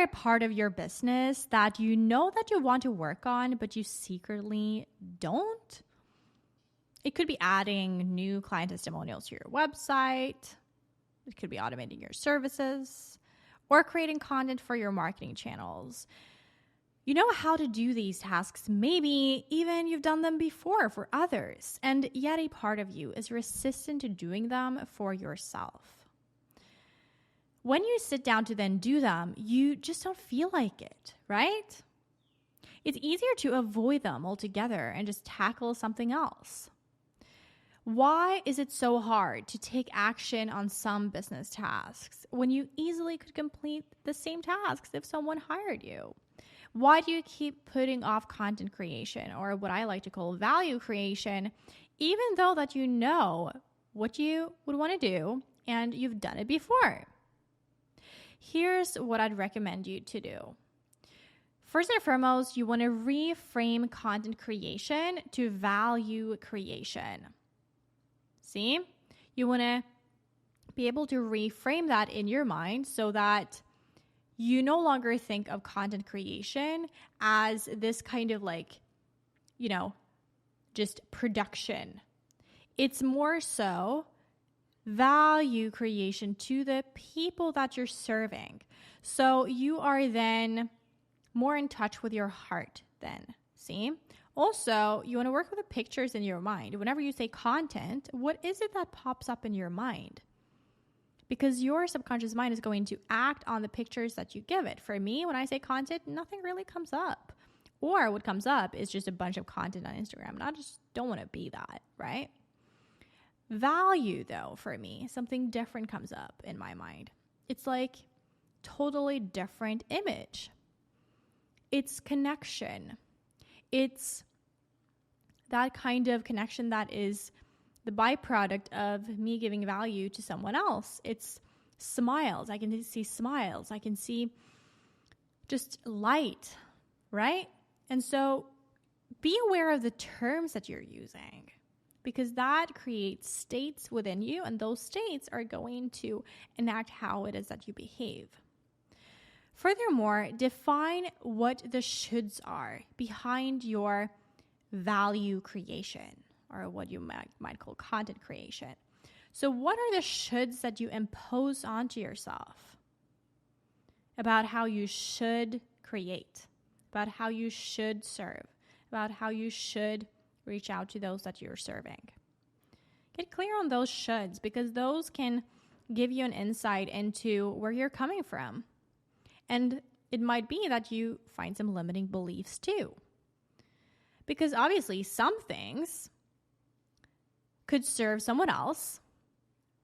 there a part of your business that you know that you want to work on, but you secretly don't? It could be adding new client testimonials to your website. It could be automating your services or creating content for your marketing channels. You know how to do these tasks. Maybe even you've done them before for others, and yet a part of you is resistant to doing them for yourself. When you sit down to then do them, you just don't feel like it, right? It's easier to avoid them altogether and just tackle something else. Why is it so hard to take action on some business tasks when you easily could complete the same tasks if someone hired you? Why do you keep putting off content creation, or what I like to call value creation, even though that you know what you would want to do and you've done it before? Here's what I'd recommend you to do. First and foremost, you want to reframe content creation to value creation. See? You want to be able to reframe that in your mind so that you no longer think of content creation as this kind of just production. It's more so value creation to the people that you're serving. So you are then more in touch with your heart then. See? Also, you want to work with the pictures in your mind. Whenever you say content, what is it that pops up in your mind? Because your subconscious mind is going to act on the pictures that you give it. For me, when I say content, nothing really comes up. Or what comes up is just a bunch of content on Instagram. And I just don't want to be that, right? Value, though, for me, something different comes up in my mind. It's like totally different image. It's connection. It's that kind of connection that is the byproduct of me giving value to someone else. It's smiles. I can see smiles. I can see just light, right? And so be aware of the terms that you're using, because that creates states within you, and those states are going to enact how it is that you behave. Furthermore, define what the shoulds are behind your value creation, or what you might call content creation. So what are the shoulds that you impose onto yourself about how you should create, about how you should serve, about how you should reach out to those that you're serving? Get clear on those shoulds, because those can give you an insight into where you're coming from. And it might be that you find some limiting beliefs too. Because obviously some things could serve someone else,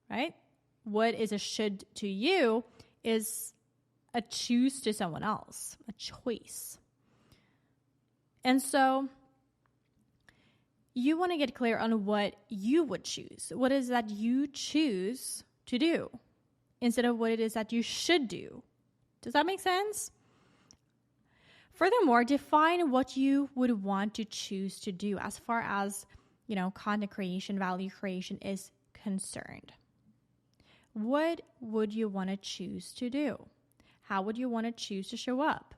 right? What is a should to you is a choose to someone else, a choice. And so you want to get clear on what you would choose. What is that you choose to do instead of what it is that you should do. Does that make sense? Furthermore, define what you would want to choose to do as far as, content creation, value creation is concerned. What would you want to choose to do? How would you want to choose to show up?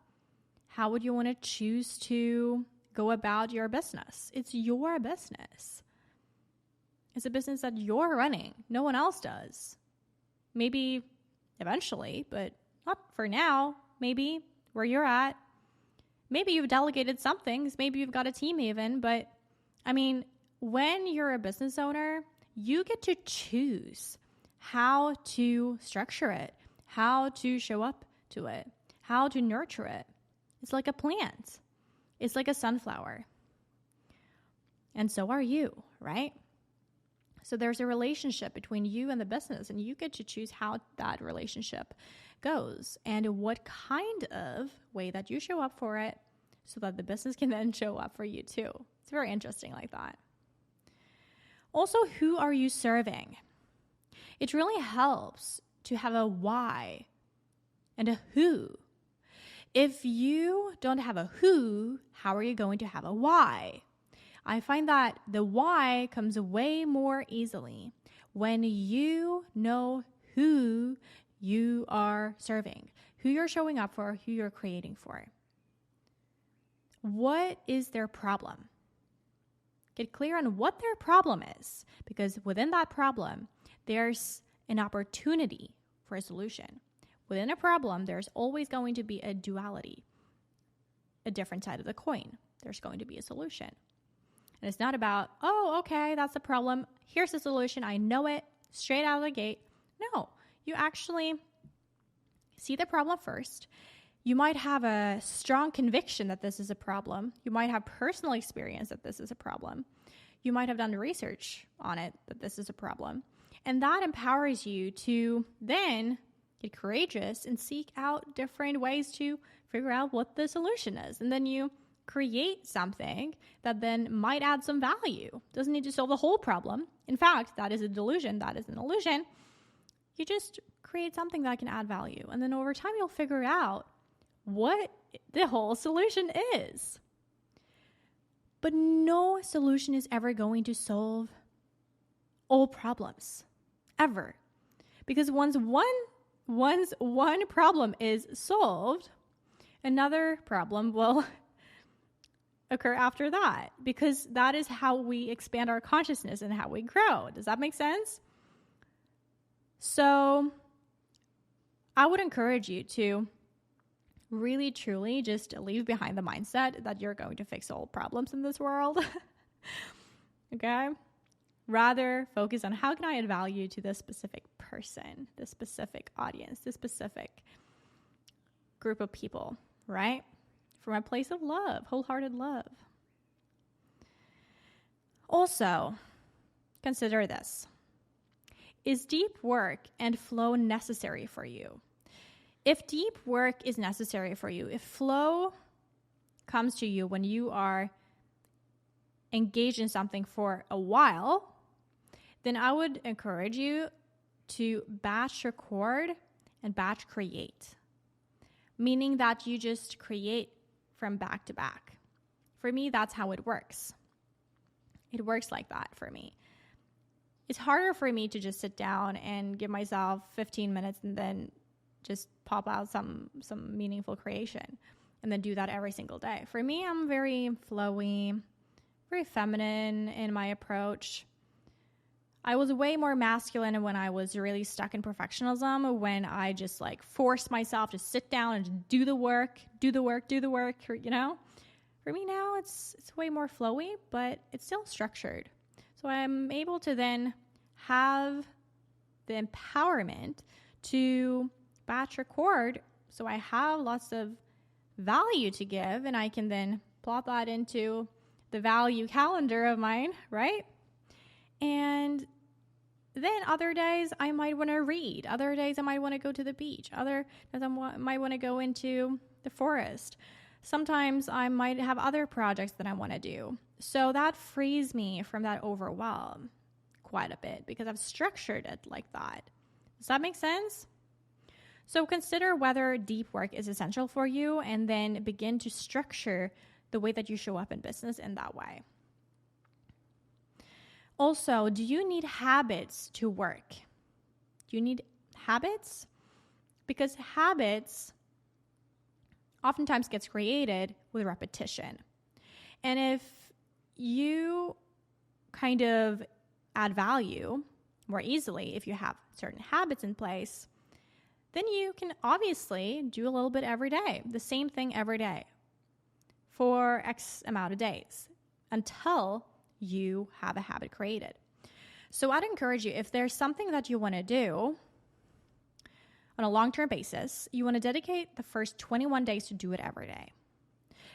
How would you want to choose to go about your business? It's your business. It's a business that you're running. No one else does. Maybe eventually, but not for now. Maybe where you're at. Maybe you've delegated some things. Maybe you've got a team even. But when you're a business owner, you get to choose how to structure it, how to show up to it, how to nurture it. It's like a plant. It's like a sunflower. And so are you, right? So there's a relationship between you and the business, and you get to choose how that relationship goes and what kind of way that you show up for it so that the business can then show up for you too. It's very interesting like that. Also, who are you serving? It really helps to have a why and a who. If you don't have a who, how are you going to have a why? I find that the why comes way more easily when you know who you are serving, who you're showing up for, who you're creating for. What is their problem? Get clear on what their problem is, because within that problem, there's an opportunity for a solution. Within a problem, there's always going to be a duality, a different side of the coin. There's going to be a solution. And it's not about, oh, okay, that's the problem. Here's the solution. I know it straight out of the gate. No, you actually see the problem first. You might have a strong conviction that this is a problem. You might have personal experience that this is a problem. You might have done research on it that this is a problem. And that empowers you to then get courageous and seek out different ways to figure out what the solution is. And then you create something that then might add some value. Doesn't need to solve the whole problem. In fact, that is a delusion. That is an illusion. You just create something that can add value. And then over time, you'll figure out what the whole solution is. But no solution is ever going to solve all problems, ever. Because once one problem is solved, another problem will occur after that, because that is how we expand our consciousness and how we grow. Does that make sense? So I would encourage you to really, truly just leave behind the mindset that you're going to fix all problems in this world. Okay? Rather focus on how can I add value to this specific person, this specific audience, this specific group of people, right? From a place of love, wholehearted love. Also, consider this. Is deep work and flow necessary for you? If deep work is necessary for you, if flow comes to you when you are engaged in something for a while, then I would encourage you to batch record and batch create. Meaning that you just create from back to back. For me, that's how it works. It works like that for me. It's harder for me to just sit down and give myself 15 minutes and then just pop out some meaningful creation and then do that every single day. For me, I'm very flowy, very feminine in my approach. I was way more masculine when I was really stuck in perfectionism, when I just like forced myself to sit down and do the work, you know? For me now, it's way more flowy, but it's still structured. So I'm able to then have the empowerment to batch record. So I have lots of value to give, and I can then plot that into the value calendar of mine, right? And then other days I might want to read. Other days I might want to go to the beach. Other days I might want to go into the forest. Sometimes I might have other projects that I want to do. So that frees me from that overwhelm quite a bit because I've structured it like that. Does that make sense? So consider whether deep work is essential for you and then begin to structure the way that you show up in business in that way. Also, do you need habits to work? Do you need habits? Because habits oftentimes gets created with repetition. And if you kind of add value more easily, if you have certain habits in place, then you can obviously do a little bit every day, the same thing every day for X amount of days until you have a habit created. So I'd encourage you, if there's something that you want to do on a long-term basis, you want to dedicate the first 21 days to do it every day.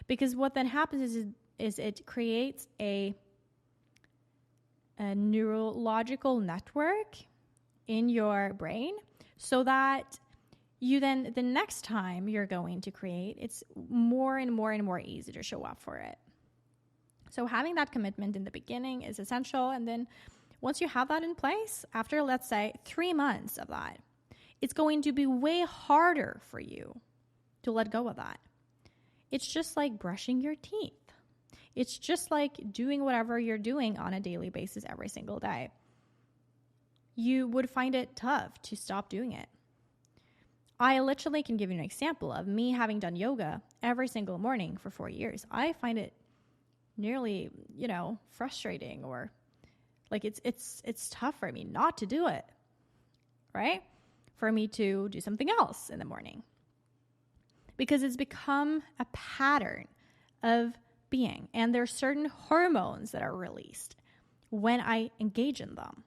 Because what then happens is it creates a neurological network in your brain so that you then, the next time you're going to create, it's more and more and more easy to show up for it. So having that commitment in the beginning is essential. And then once you have that in place, after, let's say, 3 months of that, it's going to be way harder for you to let go of that. It's just like brushing your teeth. It's just like doing whatever you're doing on a daily basis every single day. You would find it tough to stop doing it. I literally can give you an example of me having done yoga every single morning for 4 years. I find it nearly, frustrating, or like it's tough for me not to do it, right? For me to do something else in the morning, because it's become a pattern of being, and there are certain hormones that are released when I engage in them.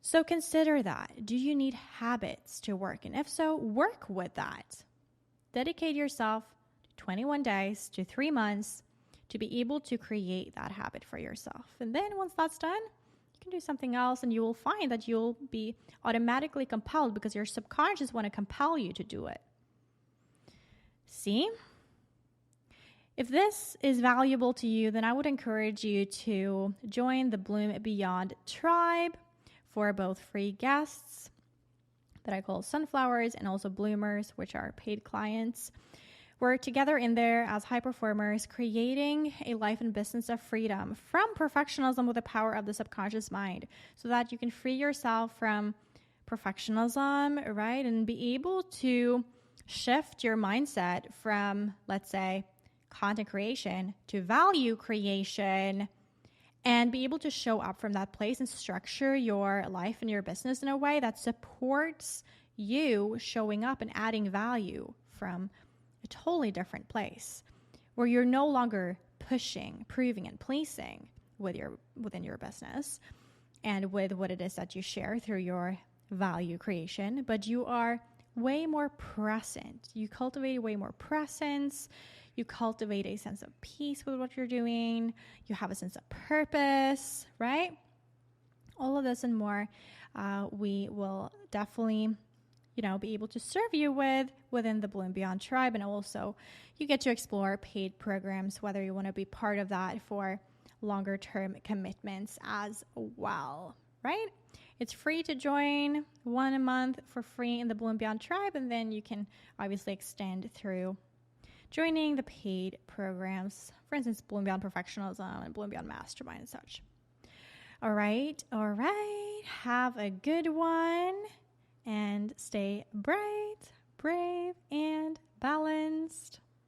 So consider that. Do you need habits to work? And if so, work with that. Dedicate yourself to 21 days to 3 months to be able to create that habit for yourself. And then once that's done, you can do something else, and you will find that you'll be automatically compelled because your subconscious want to compel you to do it. See? If this is valuable to you, then I would encourage you to join the Bloom Beyond tribe for both free guests that I call sunflowers and also bloomers, which are paid clients. We're together in there as high performers, creating a life and business of freedom from perfectionism with the power of the subconscious mind, so that you can free yourself from perfectionism, right? And be able to shift your mindset from, let's say, content creation to value creation, and be able to show up from that place and structure your life and your business in a way that supports you showing up and adding value from a totally different place, where you're no longer pushing, proving, and pleasing within your business and with what it is that you share through your value creation, but you are way more present. You cultivate way more presence. You cultivate a sense of peace with what you're doing. You have a sense of purpose, right? All of this and more, we will definitely, be able to serve you within the Bloom Beyond tribe. And also, you get to explore paid programs, whether you want to be part of that for longer term commitments as well, right? It's free to join 1 a month for free in the Bloom Beyond tribe, and then you can obviously extend through joining the paid programs, for instance, Bloom Beyond Perfectionism and Bloom Beyond Mastermind and such. All right. Have a good one, and stay bright, brave, and balanced.